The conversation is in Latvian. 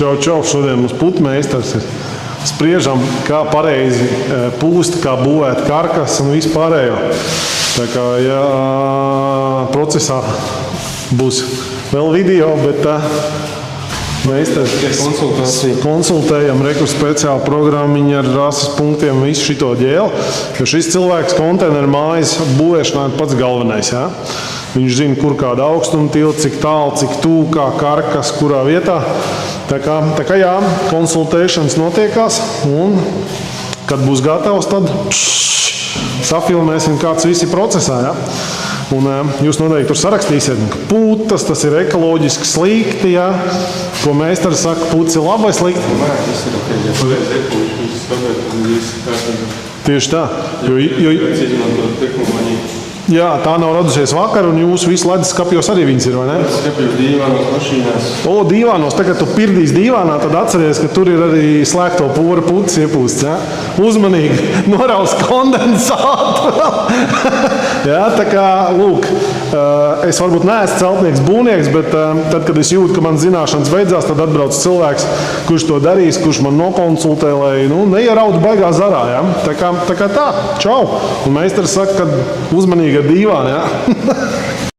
Čau, šodien mums putmeistars ir. Spriežam, kā pareizi pūst, kā būvēt karkas un visu pārējo. Tā kā, ja procesā būs vēl video, bet meistars konsultējam speciālu programmiņu ar rases punktiem visu šito ģēlu. Jo šis cilvēks konteineru mājas būvēšanā ir pats galvenais. Ja? Viņš zina, kur kāda augstuma tilta, cik tālu, cik tuvu, kā karkas, kurā vietā. Tā kā jā, konsultēšanas notiekās, un kad būs gatavs, tad safilmēsim, kāds visi procesā. Ja? Un jūs noteikti tur sarakstīsiet, ka putas, tas ir ekoloģiski slikti, ja? Ko meistars saka, putas ir labi vai slikti? Nē, tas ir ok, ja pareizi ekoloģiski, tad viss kārtībā. Tieši tā. Jo Jā, tā nav radusies vakar, un jūs visu leduskapjos arī viņas ir, vai ne? Leduskapjos dīvānos mašīnās. Dīvānos. Tagad tu pirdīsi dīvānā, tad atceries, ka tur ir arī slēgto pūra putas iepūsts. Ja? Uzmanīgi noraus kondensātu. Jā, tā kā, lūk, es varbūt neesmu celtnieks, būvnieks, bet tad, kad es jūtu, ka man zināšanas beidzās, tad atbrauc cilvēks, kurš to darīs, kurš man nokonsultē, lai neieraudu baigā zarā. Ja? Tā kā tā, čau. Un meistars saka, ka uzmanīgi ar dīvānu. Ja?